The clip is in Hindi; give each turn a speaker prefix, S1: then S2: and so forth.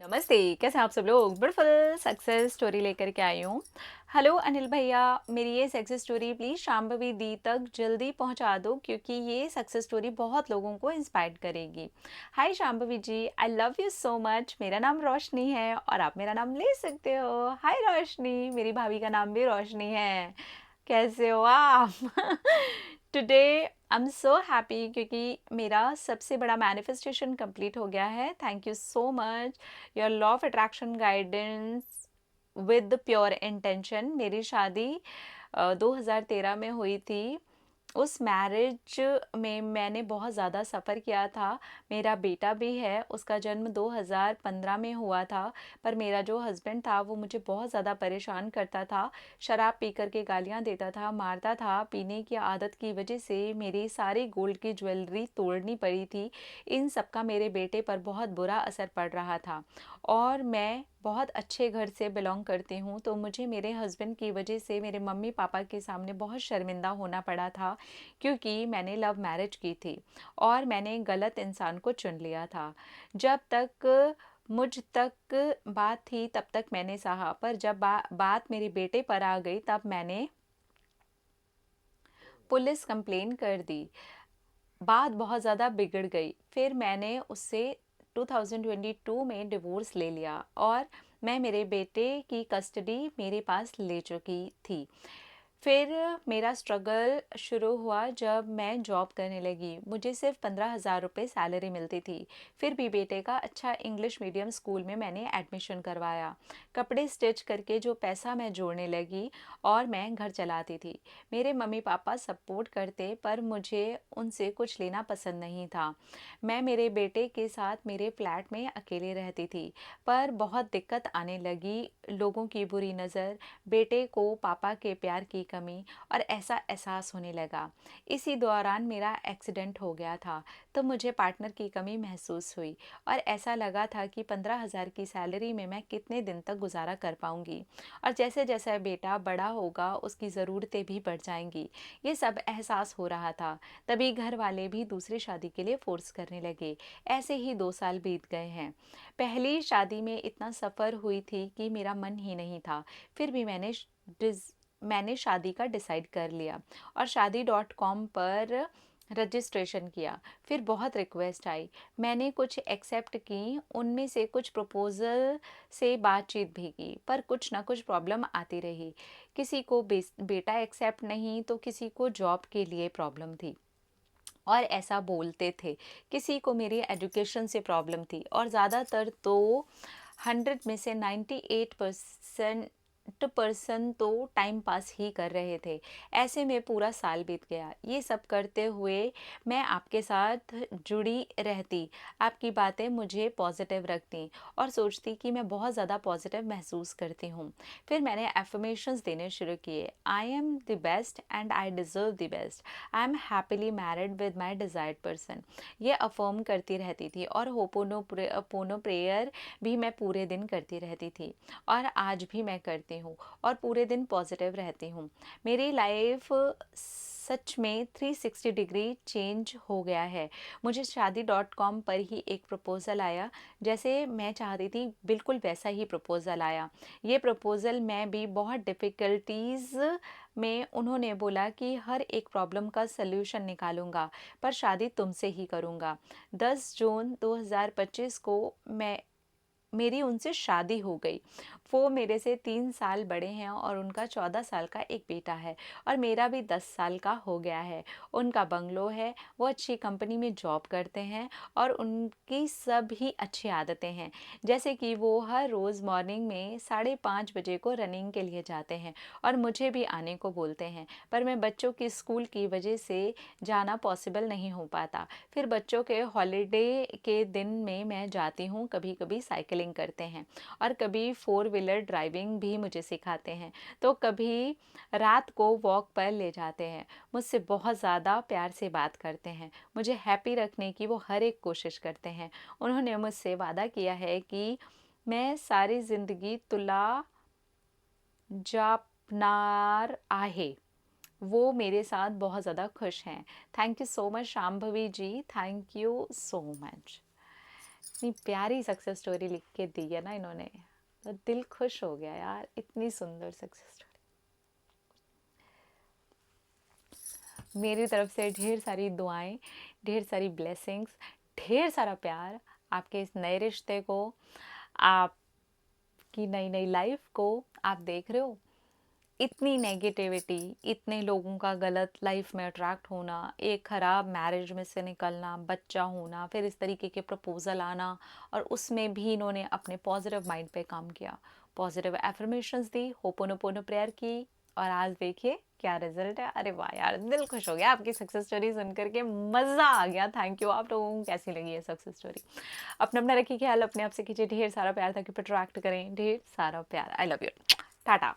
S1: नमस्ते, कैसे हैं आप सब लोग? ब्यूटीफुल सक्सेस स्टोरी लेकर के आई हूँ। हेलो अनिल भैया, मेरी ये सक्सेस स्टोरी प्लीज़ शांभवी दी तक जल्दी पहुँचा दो क्योंकि ये सक्सेस स्टोरी बहुत लोगों को इंस्पायर करेगी। Hi Shambhavi ji, I love you so much. मेरा नाम रोशनी है और आप मेरा नाम ले सकते हो। हाय रोशनी, मेरी भाभी का नाम भी रोशनी है। कैसे हो आप? Today I am so happy क्योंकि मेरा सबसे बड़ा मैनिफेस्टेशन कंप्लीट हो गया है। Thank you so much. Your law of attraction guidance with pure intention. मेरी शादी 2013 में हुई थी। उस मैरिज में मैंने बहुत ज़्यादा सफ़र किया था। मेरा बेटा भी है, उसका जन्म 2015 में हुआ था। पर मेरा जो हस्बैंड था वो मुझे बहुत ज़्यादा परेशान करता था। शराब पी कर के गालियाँ देता था, मारता था। पीने की आदत की वजह से मेरी सारी गोल्ड की ज्वेलरी तोड़नी पड़ी थी। इन सब का मेरे बेटे पर बहुत बुरा असर पड़ रहा था और मैं बहुत अच्छे घर से बिलोंग करती हूँ, तो मुझे मेरे हस्बैंड की वजह से मेरे मम्मी पापा के सामने बहुत शर्मिंदा होना पड़ा था क्योंकि मैंने लव मैरिज की थी और मैंने गलत इंसान को चुन लिया था। जब तक मुझ तक बात थी तब तक मैंने सहा, पर जब बात मेरे बेटे पर आ गई तब मैंने पुलिस कंप्लेन कर दी। बात बहुत ज़्यादा बिगड़ गई। फिर मैंने उससे 2022 में डिवोर्स ले लिया और मैं मेरे बेटे की कस्टडी मेरे पास ले चुकी थी। फिर मेरा स्ट्रगल शुरू हुआ जब मैं जॉब करने लगी। मुझे सिर्फ 15,000 रुपये सैलरी मिलती थी। फिर भी बेटे का अच्छा इंग्लिश मीडियम स्कूल में मैंने एडमिशन करवाया। कपड़े स्टिच करके जो पैसा मैं जोड़ने लगी और मैं घर चलाती थी। मेरे मम्मी पापा सपोर्ट करते पर मुझे उनसे कुछ लेना पसंद नहीं था। मैं मेरे बेटे के साथ मेरे फ्लैट में अकेले रहती थी, पर बहुत दिक्कत आने लगी। लोगों की बुरी नज़र, बेटे को पापा के प्यार की कमी और ऐसा एहसास होने लगा। इसी दौरान मेरा एक्सीडेंट हो गया था, तो मुझे पार्टनर की कमी महसूस हुई और ऐसा लगा था कि 15,000 की सैलरी में मैं कितने दिन तक गुजारा कर पाऊंगी और जैसे जैसे बेटा बड़ा होगा उसकी ज़रूरतें भी बढ़ जाएंगी। ये सब एहसास हो रहा था। तभी घर वाले भी दूसरी शादी के लिए फोर्स करने लगे। ऐसे ही 2 साल बीत गए हैं। पहली शादी में इतना सफ़र हुई थी कि मेरा मन ही नहीं था। फिर भी मैंने शादी का डिसाइड कर लिया और शादी.com पर रजिस्ट्रेशन किया। फिर बहुत रिक्वेस्ट आई, मैंने कुछ एक्सेप्ट की, उनमें से कुछ प्रपोज़ल से बातचीत भी की, पर कुछ ना कुछ प्रॉब्लम आती रही। किसी को बेटा एक्सेप्ट नहीं तो किसी को जॉब के लिए प्रॉब्लम थी और ऐसा बोलते थे। किसी को मेरी एजुकेशन से प्रॉब्लम थी और ज़्यादातर तो 100 में से 98% तो टाइम पास ही कर रहे थे। ऐसे में पूरा साल बीत गया। ये सब करते हुए मैं आपके साथ जुड़ी रहती, आपकी बातें मुझे पॉजिटिव रखती और सोचती कि मैं बहुत ज़्यादा पॉजिटिव महसूस करती हूँ। फिर मैंने एफर्मेशंस देने शुरू किए। I am the best and I deserve the best. I am happily married with my desired person. ये अफर्म करती रहती थी और पोनो प्रेयर भी मैं पूरे दिन करती रहती थी और आज भी मैं करती हूँ और पूरे दिन पॉजिटिव रहती हूँ। मेरी लाइफ सच में 360 डिग्री चेंज हो गया है। मुझे शादी.com पर ही एक प्रपोज़ल आया, जैसे मैं चाहती थी बिल्कुल वैसा ही प्रपोज़ल आया। ये प्रपोज़ल मैं भी बहुत डिफ़िकल्टीज़ में उन्होंने बोला कि हर एक प्रॉब्लम का सल्यूशन निकालूंगा, पर शादी तुमसे ही करूंगा। 10 जून 2025 को मेरी उनसे शादी हो गई। वो मेरे से 3 साल बड़े हैं और उनका 14 साल का एक बेटा है और मेरा भी 10 साल का हो गया है। उनका बंगलो है, वो अच्छी कंपनी में जॉब करते हैं और उनकी सभी अच्छी आदतें हैं, जैसे कि वो हर रोज़ मॉर्निंग में 5:30 बजे को रनिंग के लिए जाते हैं और मुझे भी आने को बोलते हैं, पर मैं बच्चों की स्कूल की वजह से जाना पॉसिबल नहीं हो पाता। फिर बच्चों के हॉलीडे के दिन में मैं जाती हूँ, कभी कभी साइकिलिंग करते हैं और कभी 4 व्हीलर ड्राइविंग भी मुझे सिखाते हैं, तो कभी रात को वॉक पर ले जाते हैं। मुझसे बहुत ज़्यादा प्यार से बात करते हैं, मुझे हैप्पी रखने की वो हर एक कोशिश करते हैं। उन्होंने मुझसे वादा किया है कि मैं सारी ज़िंदगी तुला जापनार आहे। वो मेरे साथ बहुत ज़्यादा खुश हैं। Thank you so much Shambhavi ji, thank you so much. इतनी प्यारी सक्सेस स्टोरी लिख के दी है ना इन्होंने, तो दिल खुश हो गया यार, इतनी सुंदर सक्सेस स्टोरी। मेरी तरफ से ढेर सारी दुआएं, ढेर सारी ब्लेसिंग्स, ढेर सारा प्यार आपके इस नए रिश्ते को, आपकी नई नई लाइफ को। आप देख रहे हो इतनी नेगेटिविटी, इतने लोगों का गलत लाइफ में अट्रैक्ट होना, एक ख़राब मैरिज में से निकलना, बच्चा होना, फिर इस तरीके के प्रपोज़ल आना, और उसमें भी इन्होंने अपने पॉजिटिव माइंड पे काम किया, पॉजिटिव एफर्मेशंस दी, होपोनोपोनो प्रेयर की, और आज देखिए क्या रिजल्ट है। अरे वाह यार, दिल खुश हो गया आपकी सक्सेस स्टोरी सुन करके, मज़ा आ गया। Thank you. आप लोगों को कैसी लगी है सक्सेस स्टोरी? अपना अपना रखिए ख्याल, अपने आप से कीजिए ढेर सारा प्यार ताकि अट्रैक्ट करें ढेर सारा प्यार। I love you. टाटा।